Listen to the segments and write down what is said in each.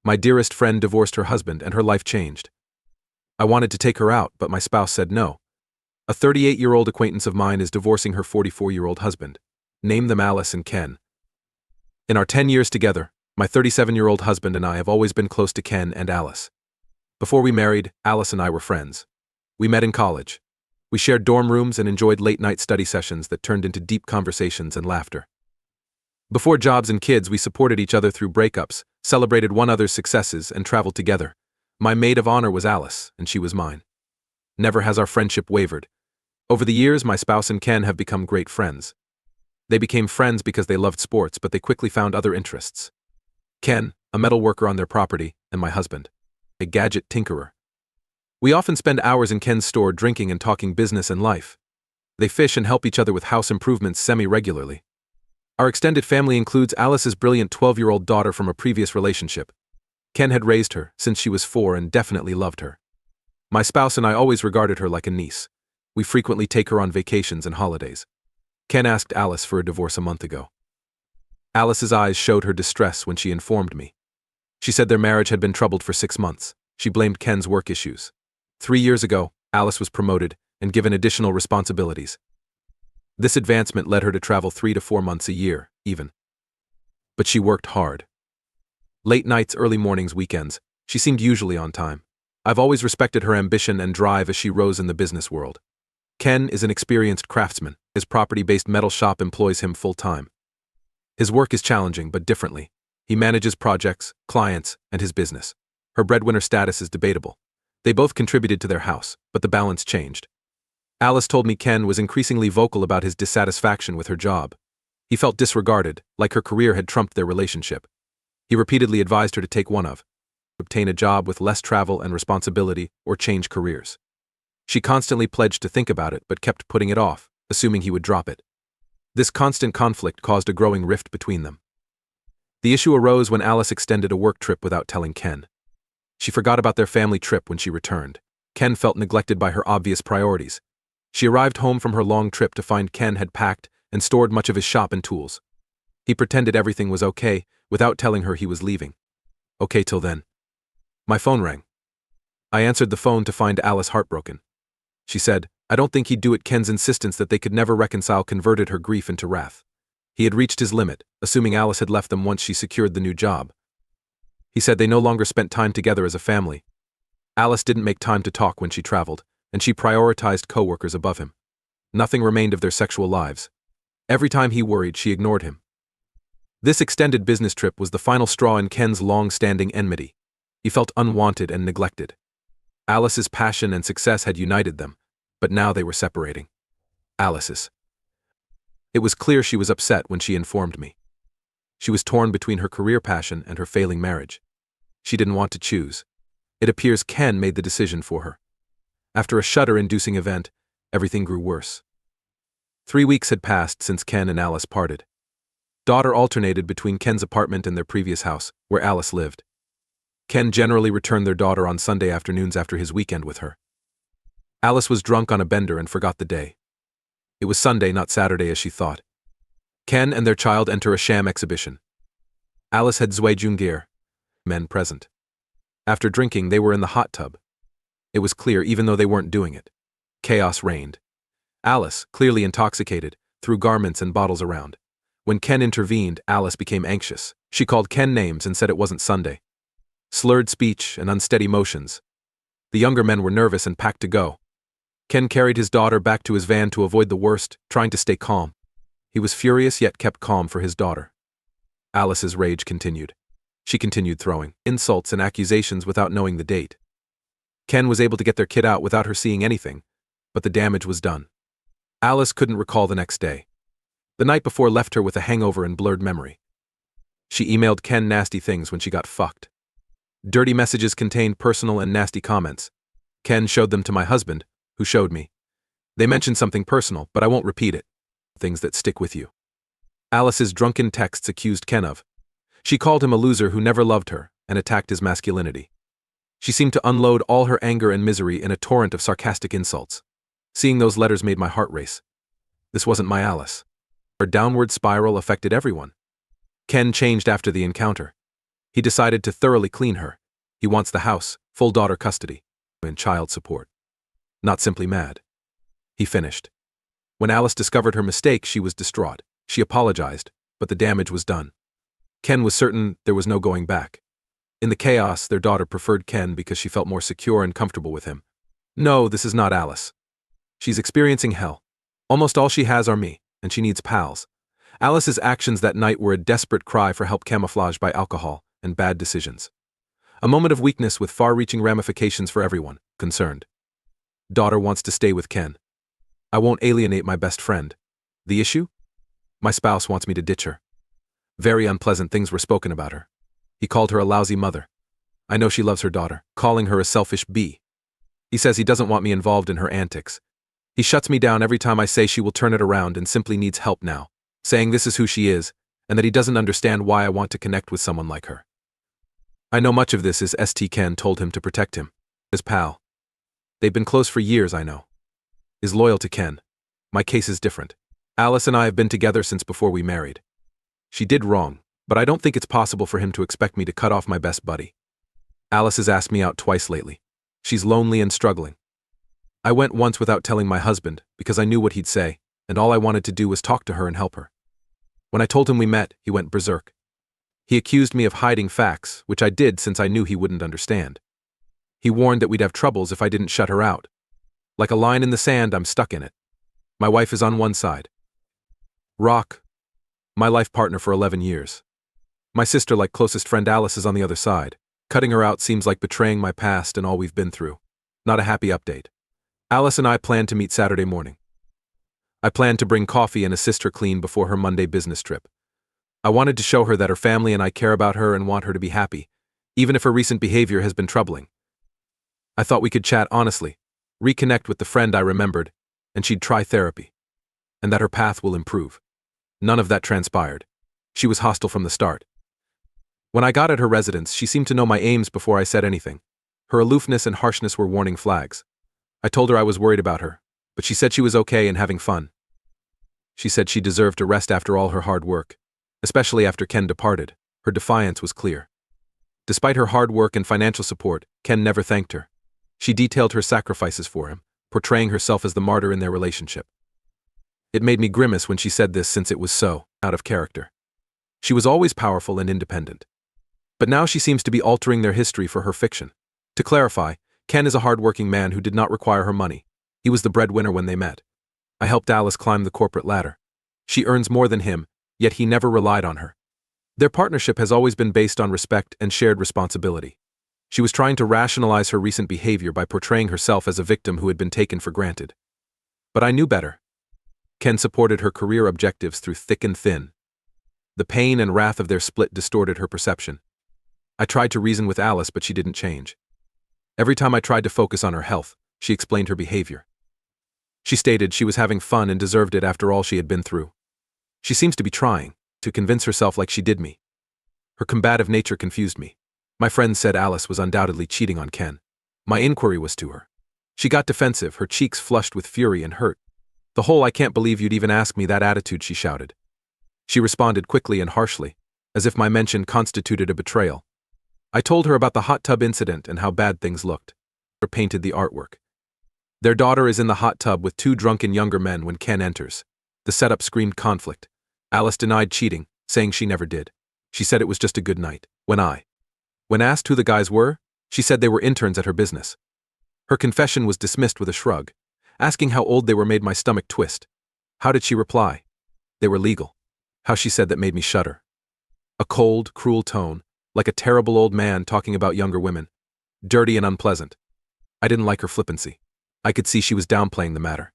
My dearest friend divorced her husband and her life changed. I wanted to take her out, but my spouse said no. A 38-year-old acquaintance of mine is divorcing her 44-year-old husband. Name them Alice and Ken. In our 10 years together, my 37-year-old husband and I have always been close to Ken and Alice. Before we married, Alice and I were friends. We met in college. We shared dorm rooms and enjoyed late-night study sessions that turned into deep conversations and laughter. Before jobs and kids, we supported each other through breakups, celebrated one another's successes, and traveled together. My maid of honor was Alice, and she was mine. Never has our friendship wavered. Over the years, my spouse and Ken have become great friends. They became friends because they loved sports, but they quickly found other interests. Ken, a metal worker on their property, and my husband, a gadget tinkerer. We often spend hours in Ken's store drinking and talking business and life. They fish and help each other with house improvements semi-regularly. Our extended family includes Alice's brilliant 12-year-old daughter from a previous relationship. Ken had raised her since she was 4 and definitely loved her. My spouse and I always regarded her like a niece. We frequently take her on vacations and holidays. Ken asked Alice for a divorce a month ago. Alice's eyes showed her distress when she informed me. She said their marriage had been troubled for 6 months. She blamed Ken's work issues. 3 years ago, Alice was promoted and given additional responsibilities. This advancement led her to travel 3 to 4 months a year, even. But she worked hard. Late nights, early mornings, weekends, she seemed usually on time. I've always respected her ambition and drive as she rose in the business world. Ken is an experienced craftsman. His property-based metal shop employs him full-time. His work is challenging, but differently. He manages projects, clients, and his business. Her breadwinner status is debatable. They both contributed to their house, but the balance changed. Alice told me Ken was increasingly vocal about his dissatisfaction with her job. He felt disregarded, like her career had trumped their relationship. He repeatedly advised her to take one of, obtain a job with less travel and responsibility, or change careers. She constantly pledged to think about it but kept putting it off, assuming he would drop it. This constant conflict caused a growing rift between them. The issue arose when Alice extended a work trip without telling Ken. She forgot about their family trip when she returned. Ken felt neglected by her obvious priorities. She arrived home from her long trip to find Ken had packed and stored much of his shop and tools. He pretended everything was okay, without telling her he was leaving. Okay till then. My phone rang. I answered the phone to find Alice heartbroken. She said, I don't think he'd do it. Ken's insistence that they could never reconcile converted her grief into wrath. He had reached his limit, assuming Alice had left them once she secured the new job. He said they no longer spent time together as a family. Alice didn't make time to talk when she traveled, and she prioritized coworkers above him. Nothing remained of their sexual lives. Every time he worried, she ignored him. This extended business trip was the final straw in Ken's long-standing enmity. He felt unwanted and neglected. Alice's passion and success had united them, but now they were separating. Alice's. It was clear she was upset when she informed me. She was torn between her career passion and her failing marriage. She didn't want to choose. It appears Ken made the decision for her. After a shudder-inducing event, everything grew worse. 3 weeks had passed since Ken and Alice parted. Daughter alternated between Ken's apartment and their previous house, where Alice lived. Ken generally returned their daughter on Sunday afternoons after his weekend with her. Alice was drunk on a bender and forgot the day. It was Sunday, not Saturday as she thought. Ken and their child enter a sham exhibition. Alice had Zweijung gear, men present. After drinking, they were in the hot tub. It was clear even though they weren't doing it. Chaos reigned. Alice, clearly intoxicated, threw garments and bottles around. When Ken intervened, Alice became anxious. She called Ken names and said it wasn't Sunday. Slurred speech and unsteady motions. The younger men were nervous and packed to go. Ken carried his daughter back to his van to avoid the worst, trying to stay calm. He was furious yet kept calm for his daughter. Alice's rage continued. She continued throwing insults and accusations without knowing the date. Ken was able to get their kid out without her seeing anything, but the damage was done. Alice couldn't recall the next day. The night before left her with a hangover and blurred memory. She emailed Ken nasty things when she got fucked. Dirty messages contained personal and nasty comments. Ken showed them to my husband, who showed me. They mentioned something personal, but I won't repeat it. Things that stick with you. Alice's drunken texts accused Ken of. She called him a loser who never loved her and attacked his masculinity. She seemed to unload all her anger and misery in a torrent of sarcastic insults. Seeing those letters made my heart race. This wasn't my Alice. Her downward spiral affected everyone. Ken changed after the encounter. He decided to thoroughly clean her. He wants the house, full daughter custody, and child support. Not simply mad. He finished. When Alice discovered her mistake, she was distraught. She apologized, but the damage was done. Ken was certain there was no going back. In the chaos, their daughter preferred Ken because she felt more secure and comfortable with him. No, this is not Alice. She's experiencing hell. Almost all she has are me, and she needs pals. Alice's actions that night were a desperate cry for help camouflaged by alcohol and bad decisions. A moment of weakness with far-reaching ramifications for everyone concerned. Daughter wants to stay with Ken. I won't alienate my best friend. The issue? My spouse wants me to ditch her. Very unpleasant things were spoken about her. He called her a lousy mother. I know she loves her daughter, calling her a selfish bee. He says he doesn't want me involved in her antics. He shuts me down every time I say she will turn it around and simply needs help now, saying this is who she is, and that he doesn't understand why I want to connect with someone like her. I know much of this is St. Ken told him to protect him. His pal. They've been close for years, I know. Is loyal to Ken. My case is different. Alice and I have been together since before we married. She did wrong, but I don't think it's possible for him to expect me to cut off my best buddy. Alice has asked me out twice lately. She's lonely and struggling. I went once without telling my husband because I knew what he'd say, and all I wanted to do was talk to her and help her. When I told him we met, he went berserk. He accused me of hiding facts, which I did since I knew he wouldn't understand. He warned that we'd have troubles if I didn't shut her out. Like a line in the sand, I'm stuck in it. My wife is on one side. Rock, my life partner for 11 years. My sister, like closest friend Alice, is on the other side. Cutting her out seems like betraying my past and all we've been through. Not a happy update. Alice and I plan to meet Saturday morning. I plan to bring coffee and assist her clean before her Monday business trip. I wanted to show her that her family and I care about her and want her to be happy, even if her recent behavior has been troubling. I thought we could chat honestly, reconnect with the friend I remembered, and she'd try therapy. And that her path will improve. None of that transpired. She was hostile from the start. When I got at her residence, she seemed to know my aims before I said anything. Her aloofness and harshness were warning flags. I told her I was worried about her, but she said she was okay and having fun. She said she deserved to rest after all her hard work, especially after Ken departed. Her defiance was clear. Despite her hard work and financial support, Ken never thanked her. She detailed her sacrifices for him, portraying herself as the martyr in their relationship. It made me grimace when she said this since it was so out of character. She was always powerful and independent. But now she seems to be altering their history for her fiction. To clarify, Ken is a hard-working man who did not require her money. He was the breadwinner when they met. I helped Alice climb the corporate ladder. She earns more than him, yet he never relied on her. Their partnership has always been based on respect and shared responsibility. She was trying to rationalize her recent behavior by portraying herself as a victim who had been taken for granted. But I knew better. Ken supported her career objectives through thick and thin. The pain and wrath of their split distorted her perception. I tried to reason with Alice, but she didn't change. Every time I tried to focus on her health, she explained her behavior. She stated she was having fun and deserved it after all she had been through. She seems to be trying to convince herself like she did me. Her combative nature confused me. My friend said Alice was undoubtedly cheating on Ken. My inquiry was to her. She got defensive, her cheeks flushed with fury and hurt. The whole "I can't believe you'd even ask me that" attitude, she shouted. She responded quickly and harshly, as if my mention constituted a betrayal. I told her about the hot tub incident and how bad things looked. Her painted the artwork. Their daughter is in the hot tub with two drunken younger men when Ken enters. The setup screamed conflict. Alice denied cheating, saying she never did. She said it was just a good night. When asked who the guys were, she said they were interns at her business. Her confession was dismissed with a shrug. Asking how old they were made my stomach twist. How did she reply? They were legal. How she said that made me shudder. A cold, cruel tone, like a terrible old man talking about younger women. Dirty and unpleasant. I didn't like her flippancy. I could see she was downplaying the matter.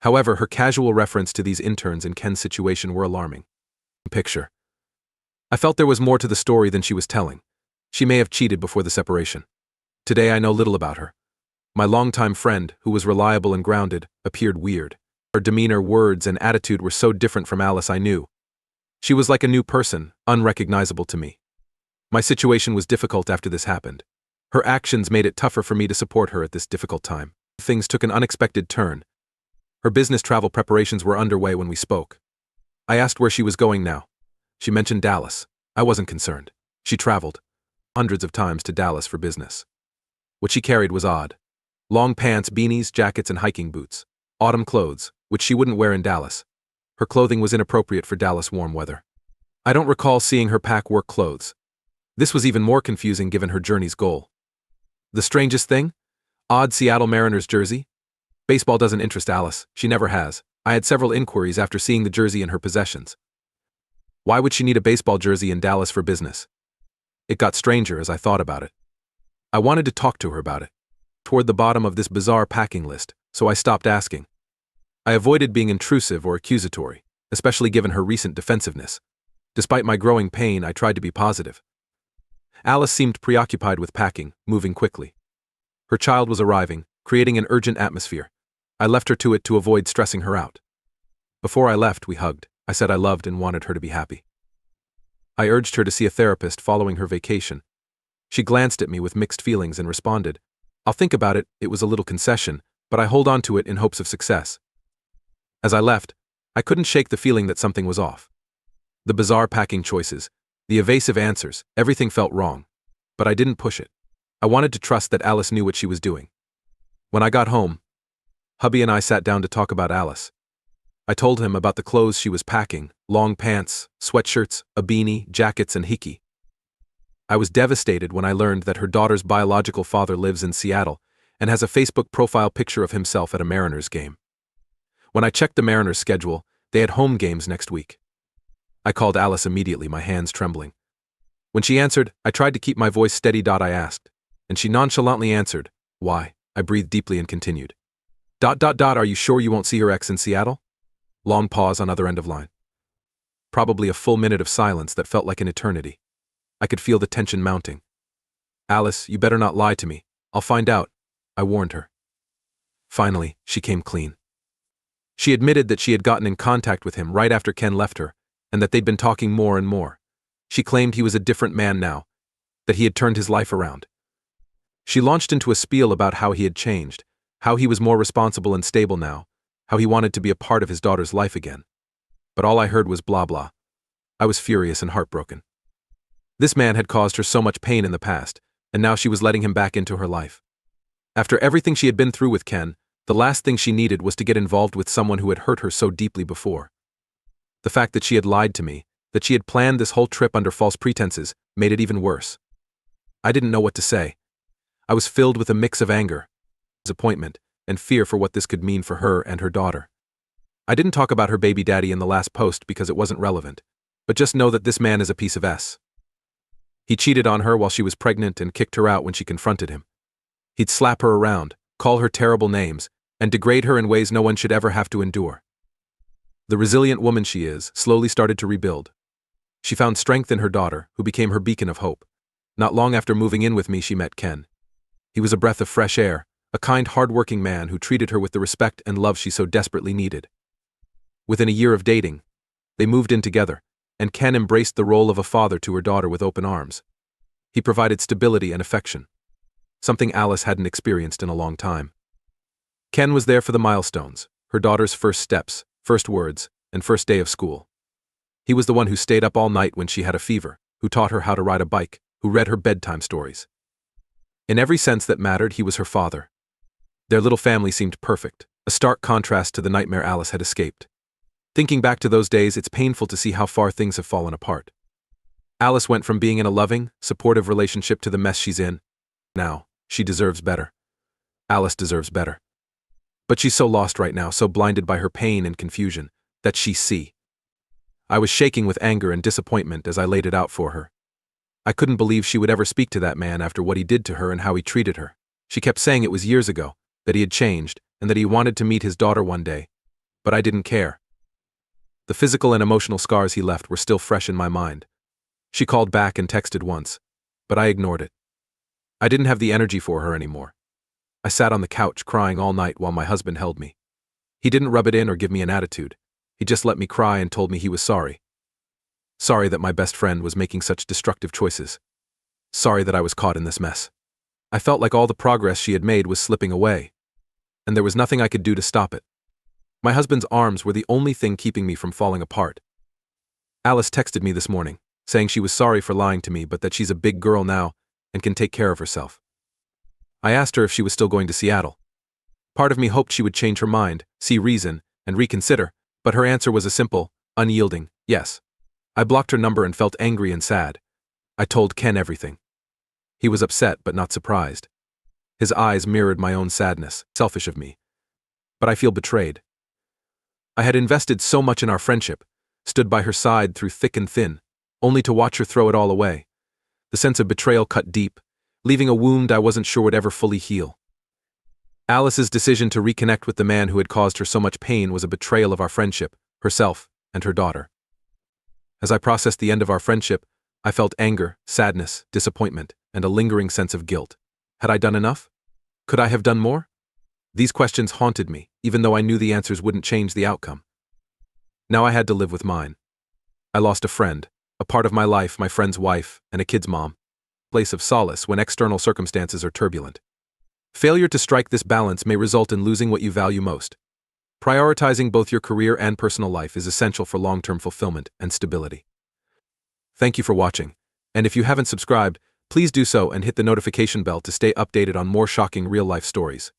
However, her casual reference to these interns in Ken's situation were alarming. Picture. I felt there was more to the story than she was telling. She may have cheated before the separation. Today I know little about her. My longtime friend, who was reliable and grounded, appeared weird. Her demeanor, words, and attitude were so different from Alice I knew. She was like a new person, unrecognizable to me. My situation was difficult after this happened. Her actions made it tougher for me to support her at this difficult time. Things took an unexpected turn. Her business travel preparations were underway when we spoke. I asked where she was going now. She mentioned Dallas. I wasn't concerned. She traveled hundreds of times to Dallas for business. What she carried was odd. Long pants, beanies, jackets, and hiking boots. Autumn clothes, which she wouldn't wear in Dallas. Her clothing was inappropriate for Dallas warm weather. I don't recall seeing her pack work clothes. This was even more confusing given her journey's goal. The strangest thing? Odd Seattle Mariners jersey? Baseball doesn't interest Alice, she never has. I had several inquiries after seeing the jersey in her possessions. Why would she need a baseball jersey in Dallas for business? It got stranger as I thought about it. I wanted to talk to her about it. Toward the bottom of this bizarre packing list, so I stopped asking. I avoided being intrusive or accusatory, especially given her recent defensiveness. Despite my growing pain, I tried to be positive. Alice seemed preoccupied with packing, moving quickly. Her child was arriving, creating an urgent atmosphere. I left her to it to avoid stressing her out. Before I left, we hugged. I said I loved and wanted her to be happy. I urged her to see a therapist following her vacation. She glanced at me with mixed feelings and responded, "I'll think about it, it was a little concession, but I hold on to it in hopes of success." As I left, I couldn't shake the feeling that something was off. The bizarre packing choices, the evasive answers, everything felt wrong. But I didn't push it. I wanted to trust that Alice knew what she was doing. When I got home, hubby and I sat down to talk about Alice. I told him about the clothes she was packing, long pants, sweatshirts, a beanie, jackets, and hickey. I was devastated when I learned that her daughter's biological father lives in Seattle and has a Facebook profile picture of himself at a Mariners game. When I checked the Mariners' schedule, they had home games next week. I called Alice immediately, my hands trembling. When she answered, I tried to keep my voice steady. I asked, and she nonchalantly answered, "Why?" I breathed deeply and continued. Are you sure you won't see her ex in Seattle? Long pause on other end of line. Probably a full minute of silence that felt like an eternity. I could feel the tension mounting. "Alice, you better not lie to me. I'll find out," I warned her. Finally, she came clean. She admitted that she had gotten in contact with him right after Ken left her, and that they'd been talking more and more. She claimed he was a different man now, that he had turned his life around. She launched into a spiel about how he had changed, how he was more responsible and stable now, how he wanted to be a part of his daughter's life again. But all I heard was blah blah. I was furious and heartbroken. This man had caused her so much pain in the past, and now she was letting him back into her life. After everything she had been through with Ken, the last thing she needed was to get involved with someone who had hurt her so deeply before. The fact that she had lied to me, that she had planned this whole trip under false pretenses, made it even worse. I didn't know what to say. I was filled with a mix of anger, disappointment, and fear for what this could mean for her and her daughter. I didn't talk about her baby daddy in the last post because it wasn't relevant, but just know that this man is a piece of S. He cheated on her while she was pregnant and kicked her out when she confronted him. He'd slap her around, call her terrible names, and degrade her in ways no one should ever have to endure. The resilient woman she is slowly started to rebuild. She found strength in her daughter, who became her beacon of hope. Not long after moving in with me, she met Ken. He was a breath of fresh air, a kind, hard-working man who treated her with the respect and love she so desperately needed. Within a year of dating, they moved in together, and Ken embraced the role of a father to her daughter with open arms. He provided stability and affection, something Alice hadn't experienced in a long time. Ken was there for the milestones, her daughter's first steps, first words, and first day of school. He was the one who stayed up all night when she had a fever, who taught her how to ride a bike, who read her bedtime stories. In every sense that mattered, he was her father. Their little family seemed perfect, a stark contrast to the nightmare Alice had escaped. Thinking back to those days, it's painful to see how far things have fallen apart. Alice went from being in a loving, supportive relationship to the mess she's in. Now, she deserves better. Alice deserves better. But she's so lost right now, so blinded by her pain and confusion, that she see. I was shaking with anger and disappointment as I laid it out for her. I couldn't believe she would ever speak to that man after what he did to her and how he treated her. She kept saying it was years ago, that he had changed, and that he wanted to meet his daughter one day. But I didn't care. The physical and emotional scars he left were still fresh in my mind. She called back and texted once, but I ignored it. I didn't have the energy for her anymore. I sat on the couch crying all night while my husband held me. He didn't rub it in or give me an attitude. He just let me cry and told me he was sorry. Sorry that my best friend was making such destructive choices. Sorry that I was caught in this mess. I felt like all the progress she had made was slipping away, and there was nothing I could do to stop it. My husband's arms were the only thing keeping me from falling apart. Alice texted me this morning, saying she was sorry for lying to me but that she's a big girl now and can take care of herself. I asked her if she was still going to Seattle. Part of me hoped she would change her mind, see reason, and reconsider, but her answer was a simple, unyielding yes. I blocked her number and felt angry and sad. I told Ken everything. He was upset but not surprised. His eyes mirrored my own sadness, selfish of me. But I feel betrayed. I had invested so much in our friendship, stood by her side through thick and thin, only to watch her throw it all away. The sense of betrayal cut deep, leaving a wound I wasn't sure would ever fully heal. Alice's decision to reconnect with the man who had caused her so much pain was a betrayal of our friendship, herself, and her daughter. As I processed the end of our friendship, I felt anger, sadness, disappointment, and a lingering sense of guilt. Had I done enough? Could I have done more? These questions haunted me, even though I knew the answers wouldn't change the outcome. Now I had to live with mine. I lost a friend, a part of my life, my friend's wife, and a kid's mom. Place of solace when external circumstances are turbulent. Failure to strike this balance may result in losing what you value most. Prioritizing both your career and personal life is essential for long-term fulfillment and stability. Thank you for watching, and if you haven't subscribed, please do so and hit the notification bell to stay updated on more shocking real-life stories.